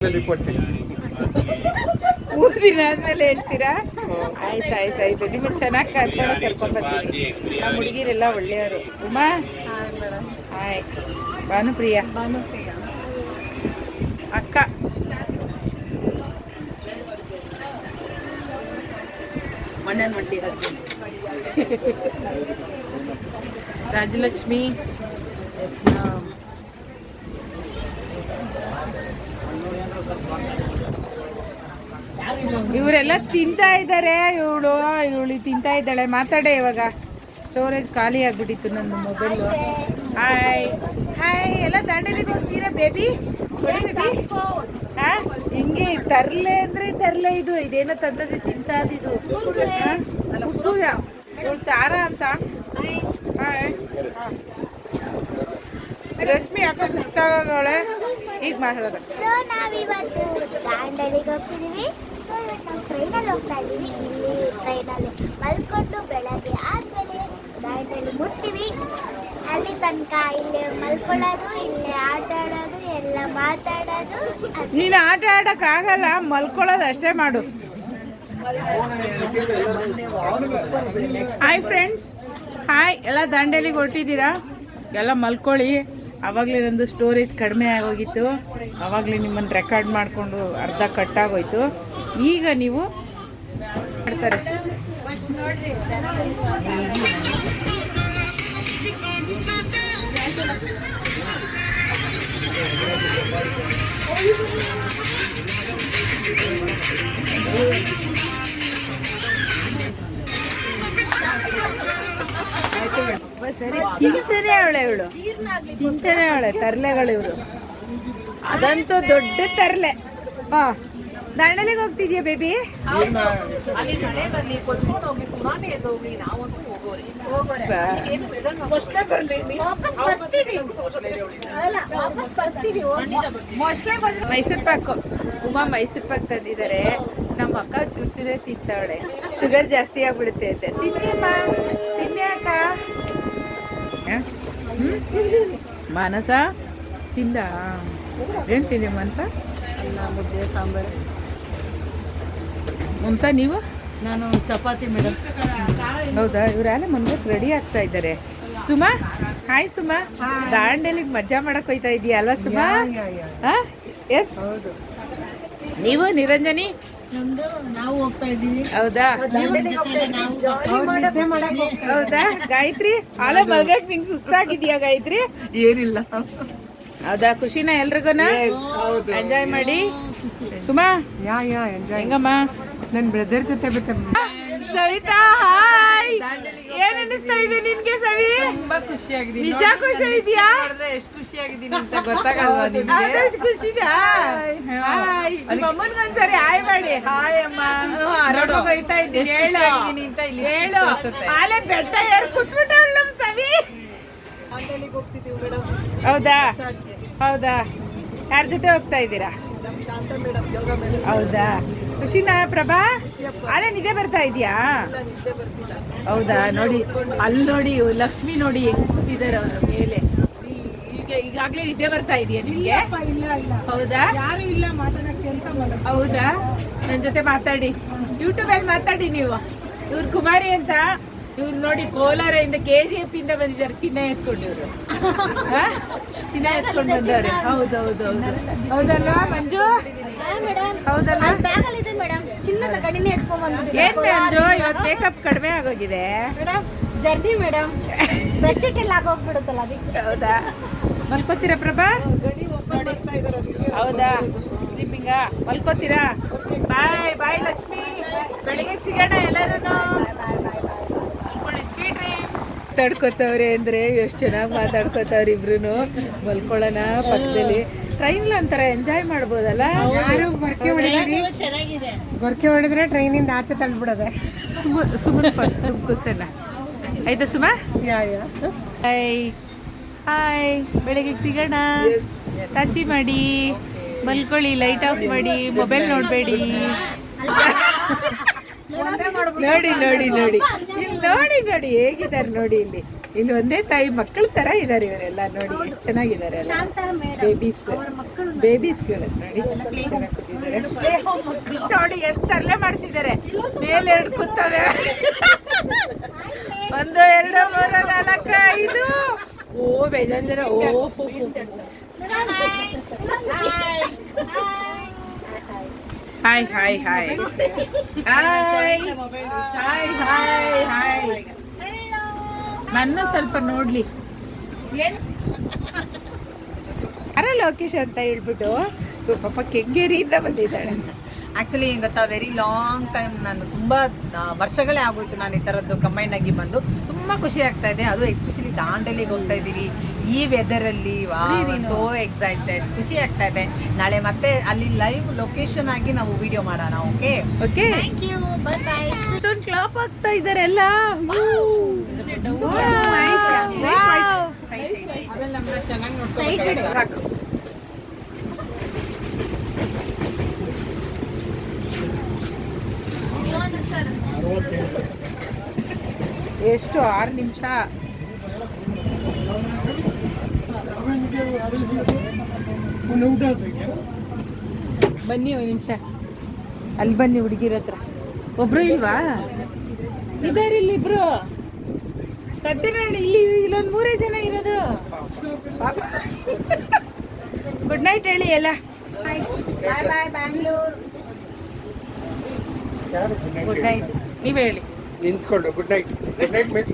ಮೂರು ಆದ್ಮೇಲೆ ಹೇಳ್ತೀರಾ? ಆಯ್ತಾಯ್ತಾಯ್ತು. ನಿಮಗೆ ಚೆನ್ನಾಗಿ ಕರ್ಕೊಂಡ್ಬರ್ತೀನಿ. ನಮ್ಮ ಹುಡುಗಿರೆಲ್ಲ ಒಳ್ಳೆಯವರು. ಉಮಾ ಹಾಯ್. ಭಾನುಪ್ರಿಯಾ ಅಕ್ಕ. ರಾಜಲಕ್ಷ್ಮಿ ಇವರೆಲ್ಲ ತಿಂತಾ ಇದ್ದಾರೆ. ಇವಳು ತಿಂತಾ ಇದ್ದಾಳೆ. ಮಾತಾಡೆ ಇವಾಗ. ಸ್ಟೋರೇಜ್ ಖಾಲಿ ಆಗ್ಬಿಟ್ಟಿತ್ತು ನನ್ನ ಮೊಬೈಲು. Hi hi. ಎಲ್ಲ ದಾಂಡೇಲಿಗೆ ಹೋಗ್ತೀರಾ ಬೇಬಿ? ಹಾ, ಹಿಂಗೆ ತರ್ಲೆ ಅಂದ್ರೆ ತರ್ಲೆ. ಇದೇನೋ ತಂದದ್ದು ತಿಂತಾದಿದು ಸಾರ ಅಂತ. ಹಾಯ್. ರಶ್ಮಿ ಯಾಕೋ ಸುಸ್ತಾಗವಳೆ. ಈಗ ಮಾತಾಡೋದು. ಸೊ ನಾವಿವತ್ತು ದಾಂಡೇಲಿಗೆ ಹೋಗ್ತಿದೀವಿ. ಸೊ ಇವತ್ತು ನಾವು ಟ್ರೈನಲ್ಲಿ ಹೋಗ್ತಾ ಇದ್ದೀವಿ. ಇಲ್ಲಿ ಟ್ರೈನಲ್ಲಿ ಮಲ್ಕೊಂಡು ಬೆಳಗ್ಗೆ ಆದಮೇಲೆ ದಾಂಡೇಲಿ ಮುಟ್ತೀವಿ. ಅಲ್ಲಿ ತನಕ ಇಲ್ಲೇ ಮಲ್ಕೊಳ್ಳೋದು, ಇಲ್ಲೇ ಆಟ ಆಡೋದು, ಎಲ್ಲ ಮಾತಾಡೋದು. ನೀನು ಆಟ ಆಡೋಕ್ಕಾಗಲ್ಲ, ಮಲ್ಕೊಳ್ಳೋದು ಅಷ್ಟೇ ಮಾಡು. Hi friends. ಹಾಯ್. ಎಲ್ಲ ದಾಂಡೇಲಿಗೆ ಹೊರಟಿದ್ದೀರಾ? ಎಲ್ಲ ಮಲ್ಕೊಳ್ಳಿ. ಆವಾಗಲೇ ನಂದು ಸ್ಟೋರೇಜ್ ಕಡಿಮೆ ಆಗೋಗಿತ್ತು. ಆವಾಗಲೇ ನಿಮ್ಮನ್ನು ರೆಕಾರ್ಡ್ ಮಾಡಿಕೊಂಡು ಅರ್ಧ ಕಟ್ಟಾಗೋಯ್ತು. ಈಗ ನೀವು ಮಾಡ್ತಾರೆ. ಸರಿ ತಿಂತಾನೆ ಅವಳು ತಿಂತಾನೆ ಅವಳೆ. ತರ್ಲೆಗಳು ಇವರು. ಅದಂತೂ ದೊಡ್ಡ ತರ್ಲೆ. ಹಾ, ದಾಂಡೇಲಿಗೆ ಹೋಗ್ತಿದ್ಯಾ ಬೇಬಿ? ಮೈಸೂರು ಪಾಕು. ಉಮಾ ಮೈಸೂರು ಪಾಕ್ ತಂದಿದ್ದಾರೆ. ನಮ್ಮ ಅಕ್ಕ ಚುಚ್ಚುನೇ ತಿಂತಾವಳೆ. ಶುಗರ್ ಜಾಸ್ತಿ ಆಗ್ಬಿಡುತ್ತೆ ಅಂತ. ತಿನ್ನಿ ಅಕ್ಕ. ಮಾನಸ ತಿಂದ? ಏನು ತಿಂದೆ ಮಮತಾ? ಅನ್ನ, ಮುದ್ದೆ, ಸಾಂಬಾರು. ಮಮತಾ ನೀವು? ನಾನು ಚಪಾತಿ ಮೇಡಮ್. ಹೌದಾ? ಇವರಾಲೆ ಮನ್ಗೋಕ್ ರೆಡಿ ಆಗ್ತಾ ಇದ್ದಾರೆ. ಸುಮಾ ಹಾಯ್. ಸುಮಾ ದಾಂಡೇಲಿಗೆ ಮಜಾ ಮಾಡಕ್ ಹೋಯ್ತಾ ಇದೀಯ ಅಲ್ವಾ ಸುಮಾ? ಎಸ್. ನೀವು ನಿರಂಜನಿ? ನಾವು ಹೋಗ್ತಾ ಇದ್ದೀವಿ. ಹೌದಾ? ಹೌದಾ ಗಾಯತ್ರಿ? ಆಲ ಮಲ್ಗಕ್ ನಿಂಗೆ ಸುಸ್ತಾಗಿದ್ಯಾ ಗಾಯತ್ರಿ? ಏನಿಲ್ಲ. ಹೌದಾ? ಖುಷಿನ ಎಲ್ರಿಗೂನ? ಎಂಜಾಯ್ ಮಾಡಿ. ಸುಮಾ ಹೆಂಗಮ್ಮ? ನನ್ನ ಬ್ರದರ್ ಜೊತೆ ಸವಿತಾ ಹಾಯ್. ಏನ್ ಅನಿಸ್ತಾ ಇದೆ ನಿನ್ಗೆ ಸವಿ? ತುಂಬಾ ಖುಷಿಯಾಗಿದೆ. ನಿಜ ಖುಷಿ ಇದೆಯಾ? ಎಷ್ಟು ಖುಷಿಯಾಗಿದ್ದೀನಿ ಅಂತ ಗೊತ್ತಾಗಲ್ವಾ ನಿಮ್ಗೆ? ಅದಷ್ಟು ಖುಷಿನಾ? ಹಾಯ್. ನಿಮ್ಮ ಅಮ್ಮನಿಗೊಂದ್ಸರಿ ಹಾಯ್ ಮಾಡಿ. ಹಾಯ್ ಅಮ್ಮ. ಆರಾಮಾಗಿ ಹೋಯ್ತಾ ಇದ್ದೀನಿ. ಹೇಳು ಹೇಳು. ಆಲೆ ಬೆಟ್ಟ ಏರ್ ಕೂತ್ಬಿಟ್ಟವಳು ನಮ್ ಸವಿ. ದಾಂಡೇಲಿಗೆ ಹೋಗ್ತಿದ್ದೀವಿ ಮೇಡಮ್. ಹೌದಾ? ಹೌದಾ? ಯಾರ ಜೊತೆ ಹೋಗ್ತಾ ಇದ್ದೀರಾ? ಶಾಂತ ಮೇಡಮ್, ಯೋಗ ಮೇಡಮ್. ಹೌದಾ? ಖುಷಿನಾ ಪ್ರಭಾ? ಆಲೆ ನಿದ್ದೆ ಬರ್ತಾ ಇದೆಯಾ? ಹೌದಾ? ನೋಡಿ ಅಲ್ಲಿ ನೋಡಿ ಲಕ್ಷ್ಮಿ ನೋಡಿ ಹೆಂಗ್ ಕೂತಿದ್ದಾರೆ ಅವ್ರ ಮೇಲೆ. ಈಗಾಗ್ಲೇ ನಿದ್ದೆ ಬರ್ತಾ ಇದೆಯಾ ನಿಮ್ಗೆ? ಹೌದಾ? ಯಾರು ಇಲ್ಲ ಮಾತಾಡಕ್ಕೆ ಅಂತ. ಹೌದಾ? ನನ್ನ ಜೊತೆ ಮಾತಾಡಿ. ಯೂಟ್ಯೂಬಲ್ಲಿ ಮಾತಾಡಿ ನೀವು. ಇವ್ರು ಕುಮಾರಿ ಅಂತ. ಇವ್ರು ನೋಡಿ ಕೋಲಾರದಿಂದ KGF ಇಂದ ಬಂದಿದ್ದಾರೆ. ಚಿನ್ನ ಎತ್ಕೊಂಡು ಇವರು ಚಿನ್ನ ಎತ್ಕೊಂಡು ಬಂದವ್ರೆ. ಹೌದೌದು ಹೌದಲ್ವಾ ಮಂಜು? ಹೌದಲ್ಲ? ಚಿನ್ನದ ಗಡಿನೇ ಎತ್ಕೊಂಡ್ ಬಂದಿದ್ದೀವಿ. ಏನ್ ಮಂಜು ಇವತ್ತು ಮೇಕಪ್ ಕಡಿಮೆ ಆಗೋಗಿದೆ ಮೇಡಮ್. Journey madam. ಬೆಡ್ಶೀಟ್ ಎಲ್ಲ ಆಗೋಗ್ಬಿಡುತ್ತಲ್ಲ ಅದಕ್ಕೆ. ಹೌದಾ? ಮಲ್ಕೋತೀರಾ ಪ್ರಭಾ? ಹೌದಾ? ಸ್ಲೀಪಿಂಗ ಮಲ್ಕೋತೀರಾ? ಬಾಯ್ ಬಾಯ್ ಲಕ್ಷ್ಮಿ. ಬೆಳಿಗ್ಗೆ ಸಿಗೋಣ ಎಲ್ಲರೂ. Sweet dreams. ಮಾತಾಡ್ಕೋತವ್ರೆ ಅಂದ್ರೆ ಎಷ್ಟು ಚೆನ್ನಾಗಿ ಮಾತಾಡ್ಕೋತವ್ರೆ ಇಬ್ರು. ಮಲ್ಕೊಳ್ಳೋಣ ಪಕ್ಕದಲ್ಲಿ. ಟ್ರೈನ್ ಒಂಥರ ಎಂಜಾಯ್ ಮಾಡ್ಬೋದಲ್ಲ? ಗೊರಕೆ ಹೊಡೆದ್ರೆ ಟ್ರೈನಿಂದ ಆಚೆ ತಳ್ಬಿಡೋದೆ. ಸುಮ್ಮನೆ ಫಸ್ಟ್ ಕುಸನ ಆಯ್ತಾ ಸುಮಾ? Hi hi. ಬೆಳಗ್ಗೆ ಸಿಗೋಣ. ಟಚಿ ಮಾಡಿ ಮಲ್ಕೊಳ್ಳಿ. ಲೈಟ್ ಆಫ್ ಮಾಡಿ. ಮೊಬೈಲ್ ನೋಡಬೇಡಿ. ನೋಡಿ ನೋಡಿ ನೋಡಿ ಇಲ್ಲಿ ನೋಡಿ ನೋಡಿ ಹೇಗಿದ್ದಾರೆ ನೋಡಿ ಇಲ್ಲಿ. ಇಲ್ಲಿ ಒಂದೇ ತಾಯಿ ಮಕ್ಕಳ ತರ ಇದಾರೆ ಇವರೆಲ್ಲ ನೋಡಿ ಎಷ್ಟು ಚೆನ್ನಾಗಿದ್ದಾರೆ ಅಲ್ಲ ಬೇಬೀಸ್ ಬೇಬೀಸ್ಗಳು ನೋಡಿ ಎಷ್ಟು ಚೆನ್ನಾಗಿ ಕೂತಿದ್ದಾರೆ ನೋಡಿ ಎಷ್ಟು ತರಲೆ ಮಾಡ್ತಿದ್ದಾರೆ ಮೇಲೆ ಎರಡು ಕೂತವೆ 1 2 3 4 5 ಓ ಬೇಜಾರ ಓ hi hi hi hi hi hi hi ನನ್ನ ಸ್ವಲ್ಪ ನೋಡ್ಲಿ ಯಾರ ಲೋಕೇಶ್ ಅಂತ ಹೇಳ್ಬಿಟ್ಟು ಪಾಪ ಕೆಂಗೇರಿಯಿಂದ ಬಂದಿದ್ದಾಳೆ. ಆ್ಯಕ್ಚುಲಿ ಏನು ಗೊತ್ತಾ, ವೆರಿ ಲಾಂಗ್ ಟೈಮ್, ನಾನು ತುಂಬ ವರ್ಷಗಳೇ ಆಗೋಯ್ತು ನಾನು ಈ ಥರದ್ದು ಕಂಬೈಂಡ್ ಆಗಿ ಬಂದು. ತುಂಬ ಖುಷಿ ಆಗ್ತಾ ಇದೆ, ಅದು ಎಸ್ಪೆಷಲಿ ದಾಂಡೇಲಿಗೆ ಹೋಗ್ತಾ ಇದ್ದೀವಿ ಈ ವೆದರಲ್ಲಿ. ಸೋ ಎಕ್ಸೈಟೆಡ್, ಖುಷಿ ಆಗ್ತಾ ಇದೆ. ನಾಳೆ ಮತ್ತೆ ಅಲ್ಲಿ ಲೈವ್ ಲೊಕೇಶನ್ ಆಗಿ ನಾವು ವಿಡಿಯೋ ಮಾಡೋಣ. Okay okay thank you, bye bye. ಇಷ್ಟೊಂದು ಕ್ಲಾಪ್ ಆಗ್ತಾ ಇದ್ದಾರೆ ಎಲ್ಲ. ಆಮೇಲೆ ನಮ್ಮನ್ನ ಚೆನ್ನಾಗಿ ನೋಡ್ಕೊಂಡು ಸಾಕು. ಎಷ್ಟು 6 ನಿಮಿಷ. ಬನ್ನಿ 1 ನಿಮಿಷ ಅಲ್ಲಿ ಬನ್ನಿ ಹುಡುಗಿರ ಹತ್ರ. ಒಬ್ರು ಇಲ್ವಾ? ಇದಾರೆ ಇಲ್ಲಿ ಇಬ್ರು. ಸತ್ಯನಾರಾಯಣ ಇಲ್ಲಿ ಇಲ್ಲೊಂದು 3 ಜನ ಇರೋದು. ಗುಡ್ ನೈಟ್ ಹೇಳಿ ಎಲ್ಲ. ಬಾಯ್ ಬಾಯ್ ಬ್ಯಾಂಗ್ಳೂರ್. ಗುಡ್ ನೈಟ್ ನೀವ್ ಹೇಳಿ. ನಿಂತ್ಕೊಂಡು ಗುಡ್ ನೈಟ್ ಮಿಸ್